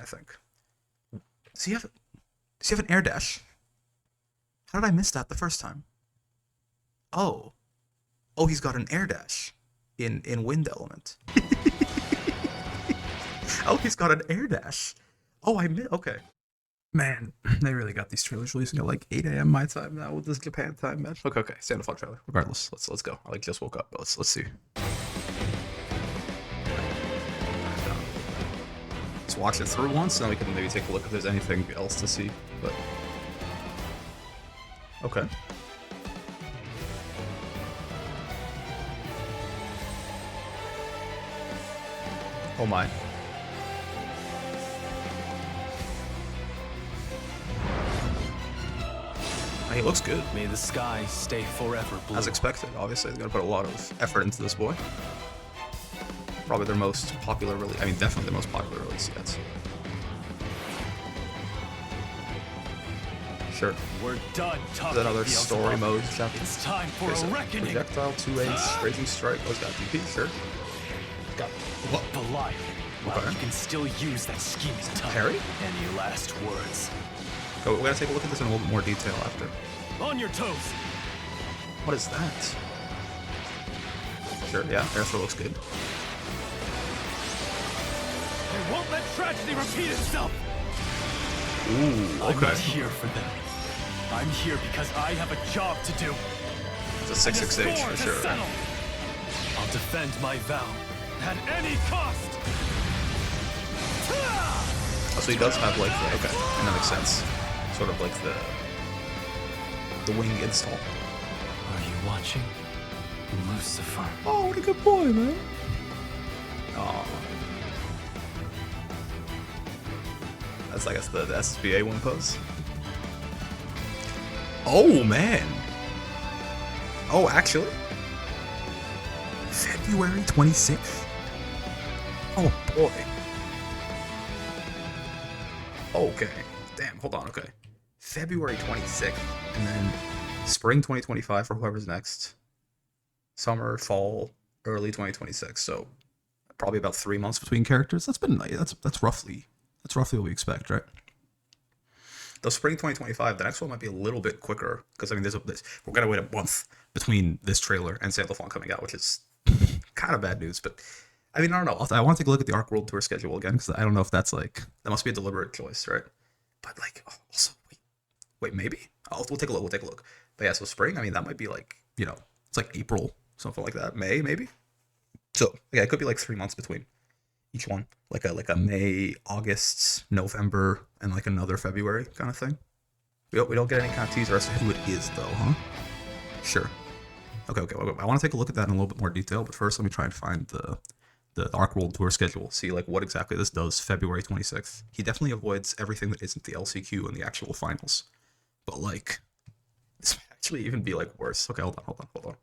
think. Does he have an air dash? How did I miss that the first time? Oh. Oh, he's got an air dash in wind element. Oh, he's got an air dash. Oh, okay. Man, they really got these trailers releasing at like 8 a.m. my time now with this Japan time, man. Okay, SANDALPHON trailer. Regardless, let's go. I like just woke up, but let's see. Let's watch it through once, and then we can maybe take a look if there's anything else to see. But okay. Oh my. He looks good. May the sky stay forever blue. As expected, obviously. They're gonna put a lot of effort into this boy. Probably their most popular release. I mean, definitely the most popular release yet. Sure. We're done talking. Is that another story mode chapter? It's time for a reckoning. Projectile 2 Raging Strike. Oh, it's got DP, sure. Got what? The lion. Well, Okay. you can still use that scheming tongue. Parry? Any last words? Go, we're gonna take a look at this in a little bit more detail after. On your toes. What is that? Sure, yeah, air throw looks good. I won't let tragedy repeat itself. Ooh, I'm okay. not here for them. I'm here because I have a job to do. It's a 668 score for to sure. settle. I'll defend my vow at any cost. Oh, so he does have like the, okay, and that makes sense. Sort of like the wing install. Are you watching, Lucifer? Oh, what a good boy, man. Aw. That's, I guess, the SBA one pose. Oh, man. Oh, actually? February 26th? Oh, boy. Okay. Damn, hold on, okay. February 26th, and then spring 2025 for whoever's next. Summer, fall, early 2026. So probably about 3 months between characters. That's roughly what we expect, right? Though spring 2025, the next one might be a little bit quicker because I mean, we're gonna wait a month between this trailer and SANDALPHON coming out, which is kind of bad news. But I mean, I don't know. I want to take a look at the Arc World Tour schedule again because I don't know if that's like that must be a deliberate choice, right? But like, also wait, maybe we'll take a look. We'll take a look. But yeah, so spring. I mean, that might be like it's like April, something like that. May maybe. So yeah, it could be like 3 months between each one, like a May, August, November, and like another February kind of thing. We don't get any kind of teaser as to who it is though, huh? Sure. Okay. I want to take a look at that in a little bit more detail, but first let me try and find the Arc World Tour schedule, see like what exactly this does February 26th. He definitely avoids everything that isn't the LCQ and the actual finals. But like, this might actually even be like worse. Okay, hold on.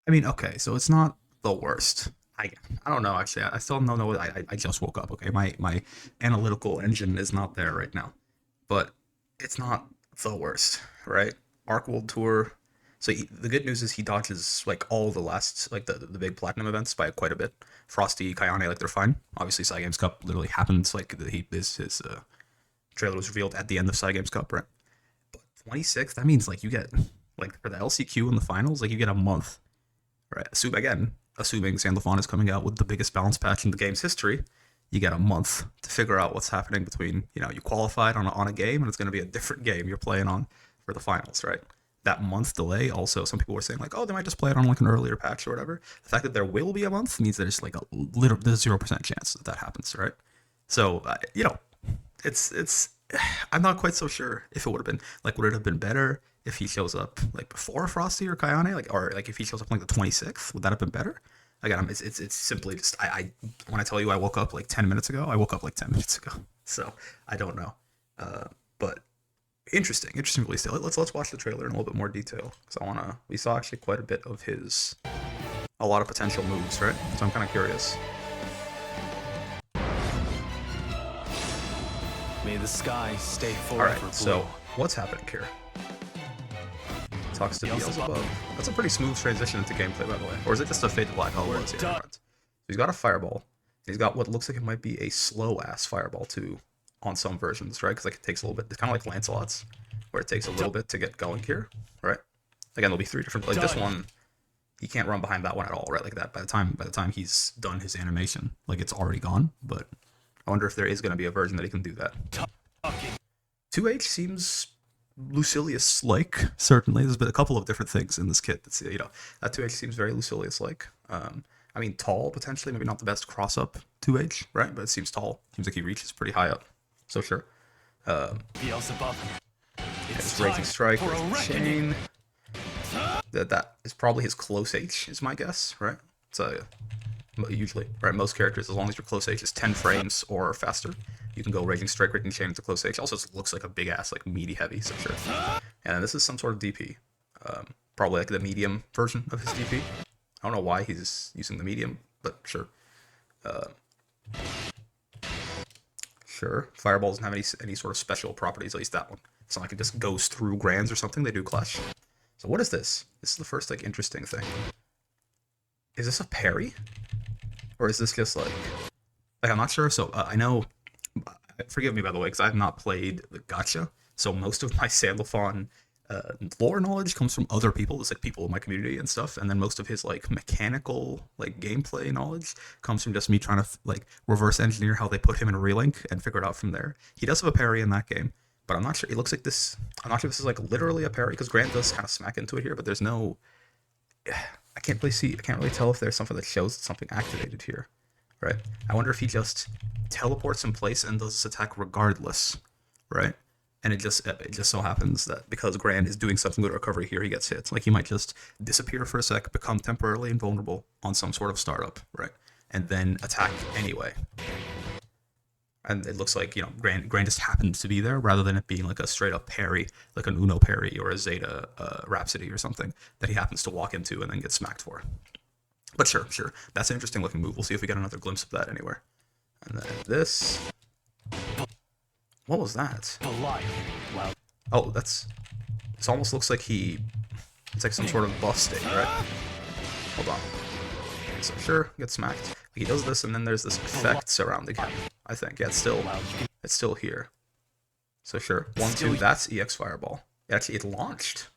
I mean, okay, so it's not the worst. I don't know, actually. I still don't know. I just woke up, okay? My analytical engine is not there right now. But it's not the worst, right? Arc World Tour. So the good news is he dodges like all the last, like the big platinum events by quite a bit. Frosty, Kayane, like they're fine. Obviously, Cygames Cup literally happened. Like his trailer was revealed at the end of Cygames Cup, right? But 26th, that means like you get like for the LCQ and the finals, like you get a month, right? Assuming SANDALPHON is coming out with the biggest balance patch in the game's history, you get a month to figure out what's happening between you qualified on a game and it's going to be a different game you're playing on for the finals, right? That month delay also, some people were saying like, oh, they might just play it on like an earlier patch or whatever. The fact that there will be a month means there's like there's 0% chance that happens, right? So it's I'm not quite so sure if it would have been like, would it have been better if he shows up like before Frosty or Kayane, like, or like if he shows up like the 26th, would that have been better? Again, it's simply just I when I tell you I woke up like 10 minutes ago, I woke up like 10 minutes ago, so I don't know, but. Interesting release date. Let's watch the trailer in a little bit more detail because we saw actually quite a bit of a lot of potential moves, right? So I'm kind of curious. May the sky stay forever All right, blue. so what's happening here? Talks to Beelzebub. That's a pretty smooth transition into gameplay, by the way. Or is it just a fade to black? Oh, it was, yeah, right. So he's got a fireball. He's got what looks like it might be a slow ass fireball too. on some versions, right? Because like it takes a little bit. It's kind of like Lancelot's, where it takes a little bit to get going here, right? Again, there'll be 3 different. Like this one, he can't run behind that one at all, right? Like that. By the time he's done his animation, like it's already gone. But I wonder if there is going to be a version that he can do that. 2H seems Lucilius-like, certainly. There's been a couple of different things in this kit that's, you know, that 2H seems very Lucilius-like. I mean, tall, potentially, maybe not the best cross-up 2H, right? But it seems tall. Seems like he reaches pretty high up. So sure. It's Raging Strike, Raging Chain. That is probably his close H, is my guess, right? So usually, right, most characters, as long as your close H is 10 frames or faster, you can go Raging Strike, Raging Chain into close H. Also, it looks like a big ass, like meaty heavy, so sure. And this is some sort of DP. Probably like the medium version of his DP. I don't know why he's using the medium, but sure. Sure. Fireball doesn't have any sort of special properties, at least that one. It's not like it just goes through Grands or something. They do Clash. So what is this? This is the first, like, interesting thing. Is this a parry? Or is this just, like I'm not sure. So, I know... Forgive me, by the way, because I have not played the gacha. So most of my SANDALPHON lore knowledge comes from other people. It's like people in my community and stuff. And then most of his, like, mechanical, like, gameplay knowledge comes from just me trying to, like, reverse engineer how they put him in a relink and figure it out from there. He does have a parry in that game. But I'm not sure. It looks like this. I'm not sure if this is like literally a parry, because Grant does kind of smack into it here, but there's no. I can't really see. I can't really tell if there's something that shows something activated here, right? I wonder if he just teleports in place and does this attack regardless, right? And it just so happens that because Grant is doing something good recovery here, he gets hit. Like he might just disappear for a sec, become temporarily invulnerable on some sort of startup, right? And then attack anyway. And it looks like, you know, Grand just happened to be there rather than it being like a straight up parry, like an Uno parry or a Zeta Rhapsody or something that he happens to walk into and then get smacked for. But sure. That's an interesting looking move. We'll see if we get another glimpse of that anywhere. And then this. What was that? Oh, this almost looks like it's like some sort of buff state, right? Hold on. Okay, so sure, get smacked. He does this, and then there's this effect surrounding him. I think, yeah, it's still here. So sure, 1, 2, that's EX Fireball. Actually, it launched,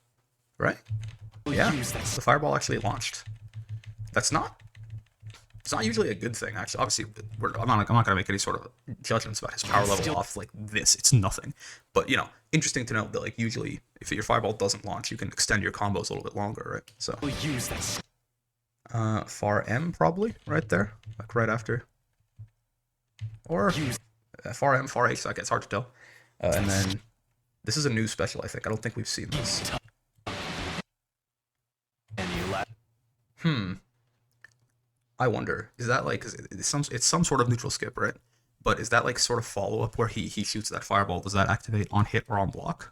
right? Yeah, the Fireball actually launched. It's not usually a good thing, actually. Obviously, I'm not gonna make any sort of judgments about his power level off like this. It's nothing, but you know, interesting to note that like usually, if your Fireball doesn't launch, you can extend your combos a little bit longer, right? So. Far M probably right there, like right after, or far M, far H. Okay, it's hard to tell. And then this is a new special. I think I don't think we've seen this. I wonder, is that like it's some sort of neutral skip, right? But is that like sort of follow up where he shoots that fireball? Does that activate on hit or on block?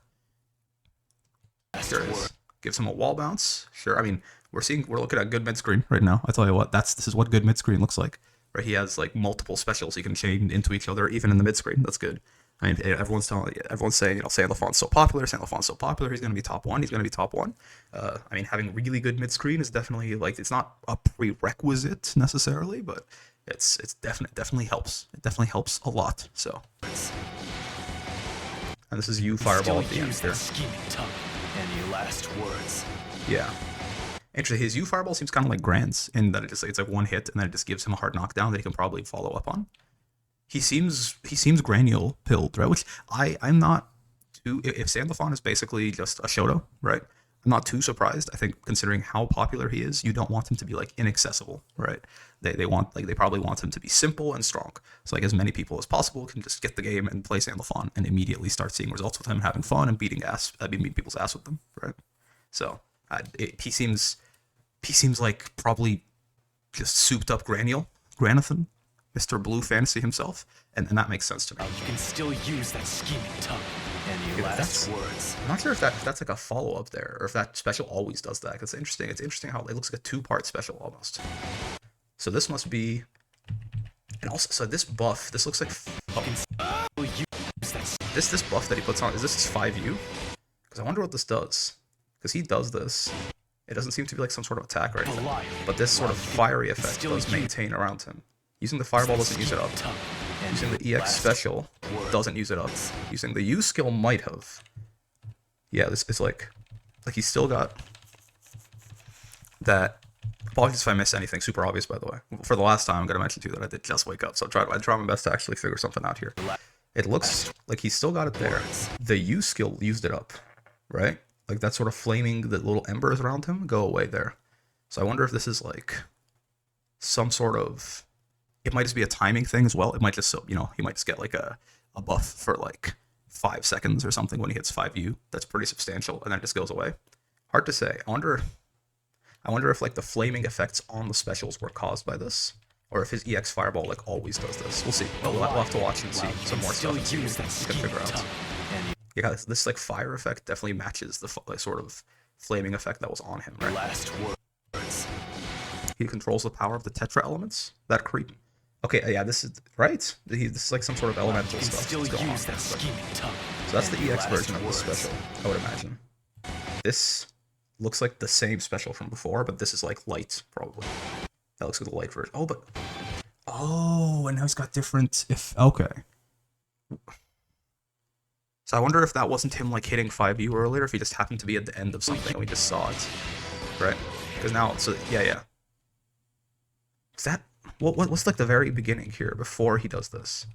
There it is. Gives him a wall bounce. Sure. I mean, we're looking at good mid screen right now. I tell you what, this is what good mid screen looks like. Right? He has like multiple specials he can chain into each other, even in the mid screen. That's good. I mean, everyone's saying, you know, SANDALPHON's so popular. SANDALPHON's so popular. He's gonna be top 1. He's gonna be top 1. I mean, having really good mid screen is definitely like it's not a prerequisite necessarily, but it's definitely helps. It definitely helps a lot. So, and this is you Fireball at the end here. Any last words? Yeah. Actually, his U Fireball seems kind of like Grant's in that it's like one hit and then it just gives him a hard knockdown that he can probably follow up on. He seems granule pilled, right? Which I'm not too. If SANDALPHON is basically just a Shoto, right? I'm not too surprised. I think considering how popular he is, you don't want him to be like inaccessible, right? They probably want him to be simple and strong. So like as many people as possible can just get the game and play SANDALPHON and immediately start seeing results with him, having fun and beating people's ass with them, right? So he seems like probably just souped up Granathan, Mr. Blue Fantasy himself, and that makes sense to me. You can still use that scheming tongue. Any last words? I'm not sure if that's like a follow-up there, or if that special always does that. It's interesting. It's interesting how it looks like a 2-part special almost. So this must be, and also so this buff. This looks like this buff that he puts on. Is this his 5U? Because I wonder what this does. Because he does this. It doesn't seem to be like some sort of attack or anything, but this sort of fiery effect does maintain around him. Using the fireball doesn't use it up. Using the EX special doesn't use it up. Using the U skill might have. Yeah, this is like he's still got that. Apologies if I miss anything super obvious, by the way. For the last time, I'm gonna mention too that I did just wake up, so I try my best to actually figure something out here. It looks like he's still got it there. The U skill used it up, right? Like that sort of flaming, the little embers around him go away there. So I wonder if this is like some sort of. It might just be a timing thing as well. It might just, he might just get like a buff for like 5 seconds or something when he hits 5U. That's pretty substantial, and then it just goes away. Hard to say. I wonder if like the flaming effects on the specials were caused by this, or if his EX Fireball like always does this. We'll see. We'll have to watch and see some more stuff and see what we can figure out. Yeah, this like fire effect definitely matches the like, sort of flaming effect that was on him, right? Last words. He controls the power of the Tetra elements. That creep. Okay, yeah, this is right. This is like some sort of elemental stuff. Still use that scheming tongue. So that's the EX version of the special, I would imagine. This looks like the same special from before, but this is like light, probably. That looks like the light version. Oh, and now he's got different. Okay. So I wonder if that wasn't him like hitting 5U earlier, if he just happened to be at the end of something and we just saw it, right? Because now, so yeah. Is that what's like the very beginning here before he does this?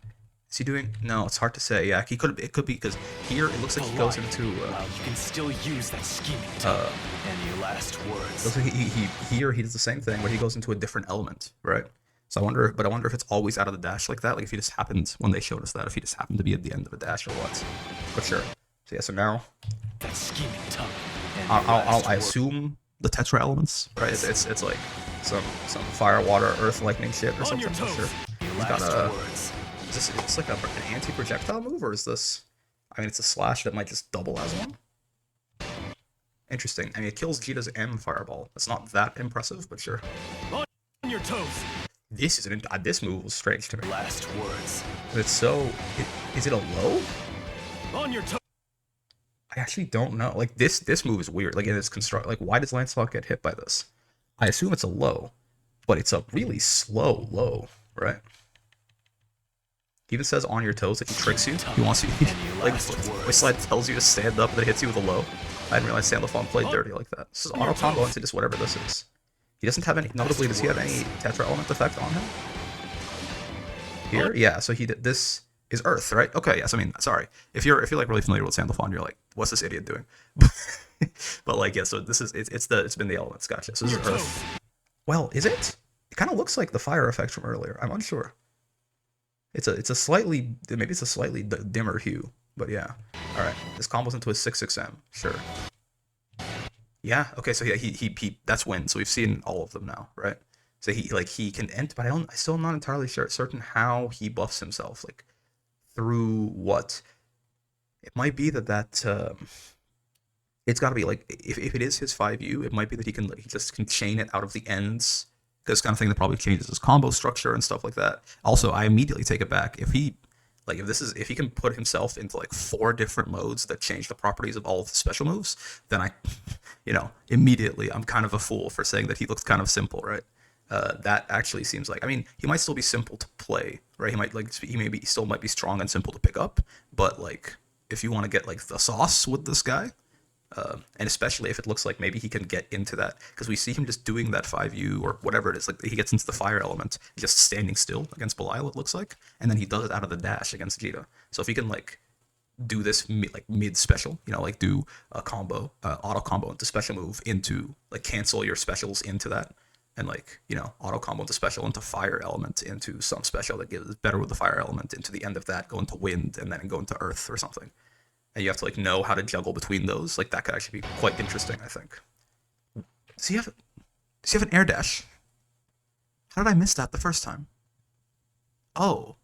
Is he doing? No, it's hard to say. Yeah, it could be because here it looks like he goes into. You can still use that scheming tongue. Any last words? Looks like he does the same thing, but he goes into a different element, right? So I wonder if it's always out of the dash like that, like if he just happened when they showed us that, if he just happened to be at the end of a dash or what. But sure. So yeah, so now. That scheming tongue. I assume the Tetra elements, right? It's like some fire, water, earth, lightning shit or something. For sure. He's got is this like an anti-projectile move, or is this? I mean, it's a slash that might just double as one. Interesting. I mean, it kills Jita's M fireball. That's not that impressive, but sure. On your toes. This move was strange to me. Last words. It's so. Is it a low? On your toes. I actually don't know. Like this move is weird. Like in its construct. Like why does Lancelot get hit by this? I assume it's a low, but it's a really slow low, right? He even says on your toes that he tricks you. He wants you. Like Whistleslide tells you to stand up and then hits you with a low. I didn't realize SANDALPHON played dirty like that. This is auto combo into just whatever this is. He doesn't have any. Notably, does he have any Tetra element effect on him? Here, yeah. So he did. This is Earth, right? Okay, yes. I mean, sorry. If you're like really familiar with SANDALPHON, you're like, what's this idiot doing? But like, yeah. So this is it's been the elements. Gotcha. So this is Earth. Well, is it? It kind of looks like the fire effect from earlier. I'm unsure. It's a slightly dimmer hue, but yeah. All right, this combos into a 6/6M. Sure. Yeah. Okay. So yeah, he that's win. So we've seen all of them now, right? So he can enter, but I still am not entirely certain how he buffs himself. Like through what? It might be that it's got to be like if it is his 5U, it might be that he just can chain it out of the ends. This kind of thing that probably changes his combo structure and stuff like that. Also, I immediately take it back. If he can put himself into like 4 different modes that change the properties of all of the special moves, then immediately I'm kind of a fool for saying that he looks kind of simple, right? That actually seems like, I mean, he might still be simple to play, right? He still might be strong and simple to pick up, but like if you want to get like the sauce with this guy. And especially if it looks like maybe he can get into that, because we see him just doing that 5U or whatever it is, like he gets into the fire element, just standing still against Belial, it looks like, and then he does it out of the dash against Jita. So if he can like do this mid special, like do a combo, auto combo into special move into like cancel your specials into that, and like auto combo into special into fire element into some special that gives better with the fire element into the end of that, go into wind and then go into earth or something. And you have to like know how to juggle between those. Like that could actually be quite interesting, I think. Does he have an air dash? How did I miss that the first time? Oh,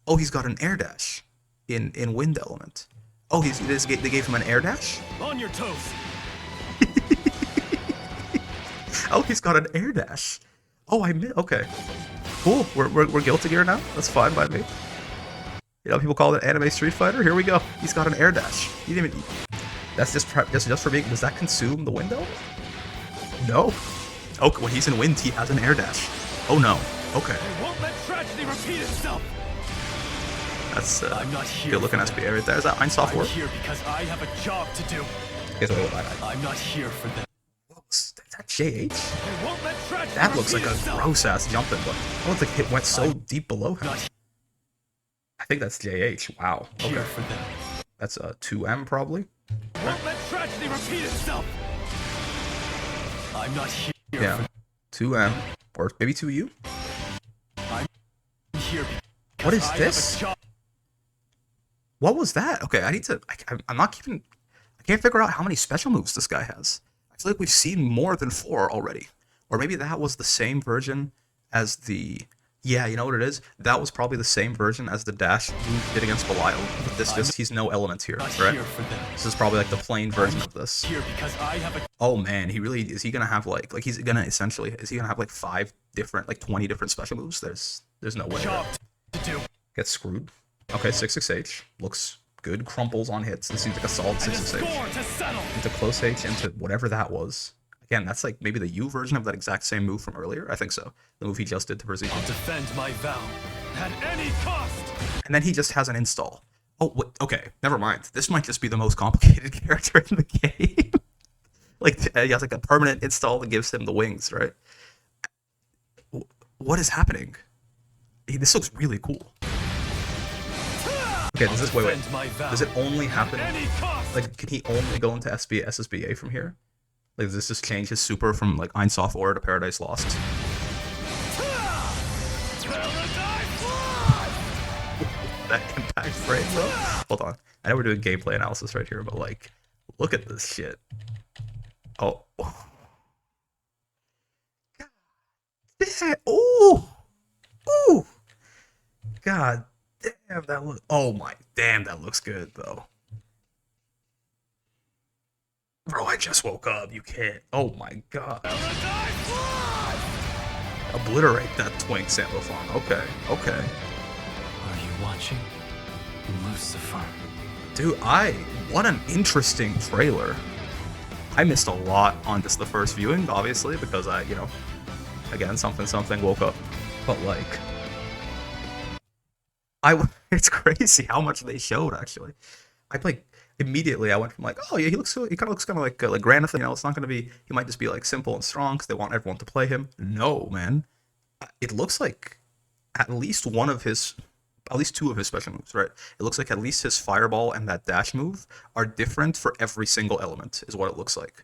he's got an air dash in wind element. Oh, they gave him an air dash? On your toes. Oh, he's got an air dash. Oh, okay. Cool. We're Guilty Gear now. That's fine by me. People call it anime Street Fighter. Here we go. He's got an air dash. He didn't even. That's just for me. Does that consume the wind element? No. Okay, when he's in wind, he has an air dash. Oh no. Okay. I won't let tragedy repeat itself. That's I'm not here good looking for SPA them. right there. Is that Einsoft I'm work? here because I have a job to do. Okay, so wait, I'm not here for them. is that JH? I won't let tragedy That looks like repeat a itself. gross ass jumping, but I don't think it went so deep below him. Not I think that's JH. Wow. here Okay. for them. That's a 2M probably. Won't let tragedy repeat itself. I'm not here Yeah. for 2M. Or maybe 2U? I'm here because What is I have this? a job. What was that? Okay, I need to. I'm not keeping. I can't figure out how many special moves this guy has. I feel like we've seen more than 4 already. Or maybe that was the same version as the. Yeah, you know what it is? That was probably the same version as the dash move did against Belial. But this just, he's no element here, Not right? here for them. This is probably like the plain version of this. Here because I have a Oh man, he really is. He gonna have like he's gonna essentially is he gonna have like 5 different, like 20 different special moves? There's no way. job to do. Get screwed. Okay, 6-6H looks good. Crumples on hits. This seems like a solid And a 6-6H. score to settle. Into close H into whatever that was. Again, that's like maybe the U version of that exact same move from earlier. I think so. The move he just did to I'll Brazilian. defend my vow at any cost. And then he just has an install. Oh, wait, okay. Never mind. This might just be the most complicated character in the game. Like, he has like a permanent install that gives him the wings, right? What is happening? This looks really cool. Okay, does this, wait. Defend my vow Does it only at happen, any cost. like, can he only go into SSBA from here? Like, does this just change his super from, like, Einsoft Aura to Paradise Lost? That impact frame, though? Hold on. I know we're doing gameplay analysis right here, but, like, look at this shit. Oh. God. Ooh. Ooh. God damn, that look. Oh my, damn, that looks good, though. Bro, I just woke up. You can't. Oh my god. Obliterate that twink, SANDALPHON. Okay, okay. Are you watching, Lucifer? Dude, what an interesting trailer. I missed a lot on just the first viewing, obviously, because I, you know, again, something woke up. But like, it's crazy how much they showed, actually. Immediately I went from like, oh yeah, he kind of looks like Granith, you know, it's not going to be, he might just be like simple and strong because they want everyone to play him. No, man. It looks like at least two of his special moves, right? It looks like at least his fireball and that dash move are different for every single element, is what it looks like.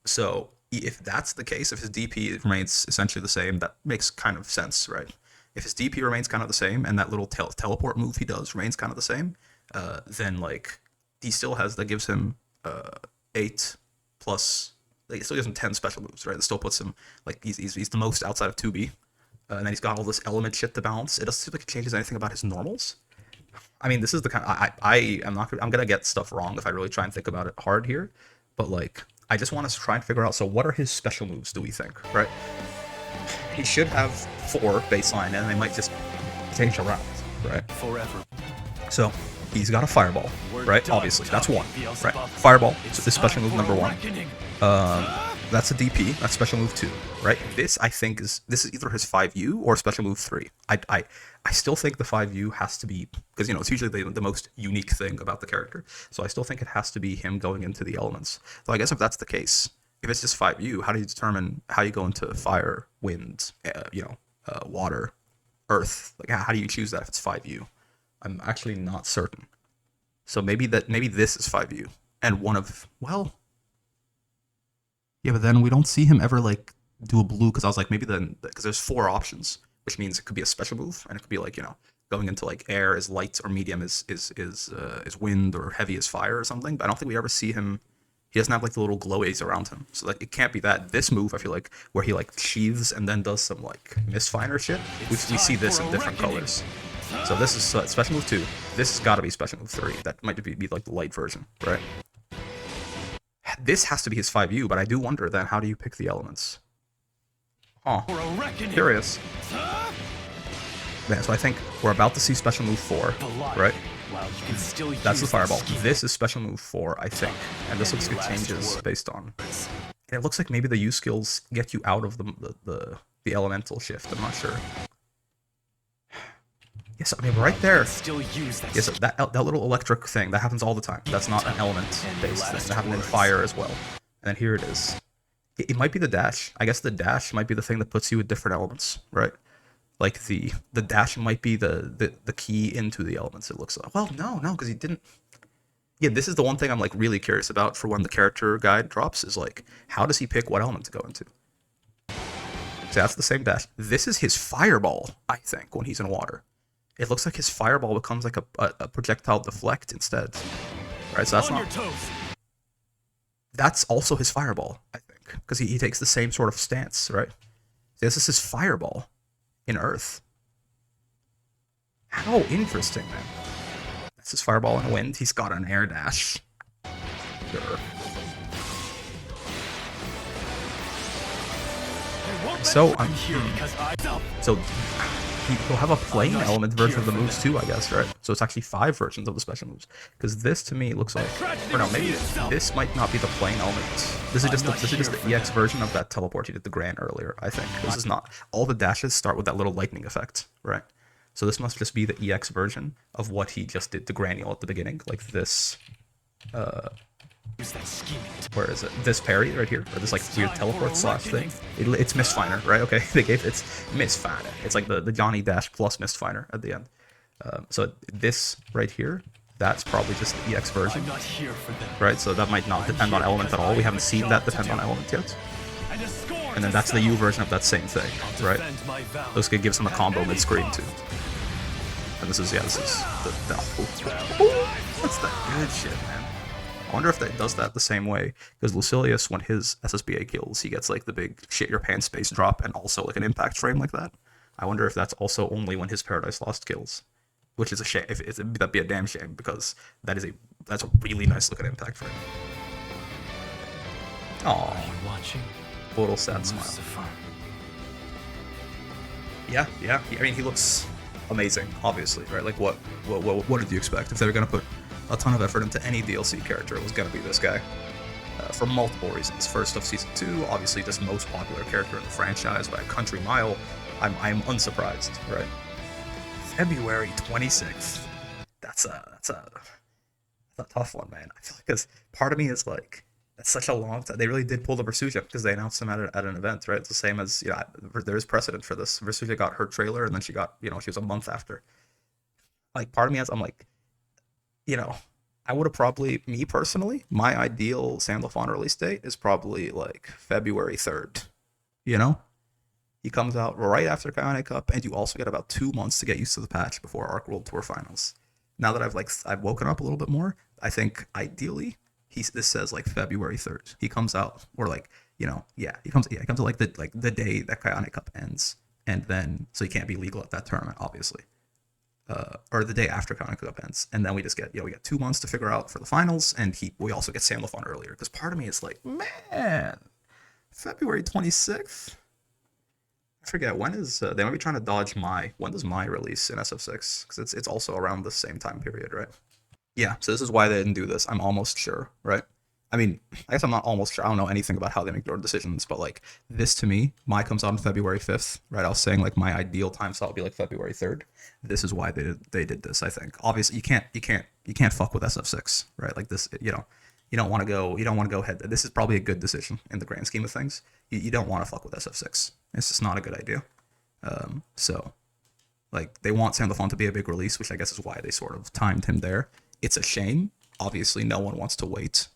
So if that's the case, if his DP remains essentially the same, that makes kind of sense, right? If his DP remains kind of the same and that little teleport move he does remains kind of the same, then like he still has, that gives him 8 plus, like, it still gives him 10 special moves, right? It still puts him like he's the most outside of 2B, and then he's got all this element shit to balance. It doesn't seem like it changes anything about his normals. I mean, this is the kind of, I'm gonna get stuff wrong if I really try and think about it hard here, but like I just want to try and figure out, so what are his special moves, do we think, right? He should have 4 baseline, and they might just change around, right? Forever. So he's got a fireball, right? Obviously, that's 1, right? Fireball, so this special move number 1. That's a DP. That's special move 2, right? This, I think, is either his 5U or special move 3. I still think the 5U has to be, because, you know, it's usually the most unique thing about the character. So I still think it has to be him going into the elements. So I guess if that's the case, if it's just 5U, how do you determine how you go into fire, wind, water, earth? Like, how do you choose that if it's 5U? I'm actually not certain. So maybe this is 5U, and one of, well, yeah, but then we don't see him ever like do a blue, because I was like, maybe then, because there's 4 options, which means it could be a special move, and it could be like, you know, going into like air is light, or medium is wind, or heavy is fire or something. But I don't think we ever see him. He doesn't have like the little glowies around him, so like it can't be that. This move, I feel like, where he like sheathes and then does some like misfire shit, we see this in different colors. So this is special move 2. This has got to be special move 3. That might be like the light version, right? This has to be his 5U, but I do wonder then, how do you pick the elements? Huh. Curious. Yeah, so I think we're about to see special move 4, right? That's the fireball. This is special move 4, I think. And this looks like it changes based on... And it looks like maybe the U skills get you out of the elemental shift. I'm not sure. Yes, I mean right there. Still use that. Yes, that little electric thing that happens all the time. That's not an element-based thing. That happened in fire as well. And then here it is. It might be the dash. I guess the dash might be the thing that puts you with different elements, right? Like the dash might be the key into the elements. It looks like. Well, no, because he didn't. Yeah, this is the one thing I'm like really curious about for when the character guide drops is like how does he pick what element to go into? So that's the same dash. This is his fireball, I think, when he's in water. It looks like his fireball becomes like a projectile deflect instead. Right, so that's not. That's also his fireball, I think, because he takes the same sort of stance, right? This is his fireball in Earth. How interesting, man. That's his fireball in wind. He's got an air dash. Sure. So he'll have a plain element version of the moves too, I guess, right? So it's actually 5 versions of the special moves. Because this to me looks like, or no, maybe this might not be the plain element. This is just the EX version of that teleport he did the Grand earlier, I think. This is not. All the dashes start with that little lightning effect, right? So this must just be the EX version of what he just did to Granule at the beginning, like this. Where is it? This parry right here, or this like weird teleport slash thing. It's Mistfinder, right? Okay, they gave it's Mistfinder. It's like the Johnny Dash plus Mistfinder at the end. So this right here, that's probably just the EX version, right? So that might not depend on element at all. We haven't seen that depend on element yet. And then that's the U version of that same thing, right? Those could give some a combo mid-screen too. And this is the that's the good shit, man. I wonder if that does that the same way, because Lucilius, when his SSBA kills, he gets like the big shit your pants space drop and also like an impact frame like that. I wonder if that's also only when his Paradise Lost kills, which is a shame. That'd be a damn shame, because that's a really nice looking impact frame. Aww, little sad smile. Yeah. I mean, he looks amazing, obviously, right? Like what did you expect? If they were gonna put a ton of effort into any DLC character, it was gonna be this guy. For multiple reasons. First of Season 2, obviously just most popular character in the franchise by a country mile. I'm unsurprised, right? February 26th. That's a tough one, man. I feel like, because part of me is like, that's such a long time. They really did pull the Versuja because they announced them at an event, right? It's the same as, you know, there's precedent for this. Versuja got her trailer and then she got, you know, she was a month after. Like, part of me is, I'm like, you know, I would have probably, me personally, my ideal SANDALPHON release date is probably like February 3rd. You know? He comes out right after Kaone Cup, and you also get about 2 months to get used to the patch before Arc World Tour Finals. Now that I've woken up a little bit more, I think ideally this says like February 3rd. He comes out, or like, you know, he comes out like the day that Kaone Cup ends, and then so he can't be legal at that tournament, obviously. Or the day after Kaone Cup ends, and then we just get, you know, we get 2 months to figure out for the finals, and we also get SANDALPHON earlier, because part of me is like, man, February 26th. I forget when is they might be trying to dodge when does my release in SF6, because it's also around the same time period, right? Yeah, so this is why they didn't do this. I'm almost sure, right? I mean, I guess I'm not almost sure. I don't know anything about how they make their decisions, but like this to me, my comes out on February 5th, right? I was saying like my ideal time slot would be like February 3rd. This is why they did this, I think. Obviously, you can't fuck with SF6, right? Like this, you know, you don't want to go ahead. This is probably a good decision in the grand scheme of things. You don't want to fuck with SF6. It's just not a good idea. So like they want SANDALPHON to be a big release, which I guess is why they sort of timed him there. It's a shame. Obviously, no one wants to wait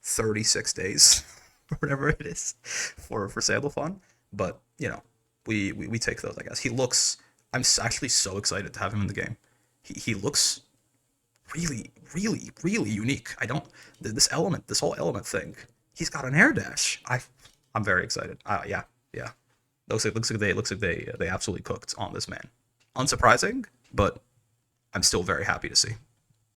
36 days or whatever it is for SANDALPHON, but you know, we take those, I guess. I'm actually so excited to have him in the game. He looks really unique. This whole element thing, he's got an air dash. I'm very excited. Yeah. Looks like they absolutely cooked on this man. Unsurprising, but I'm still very happy to see.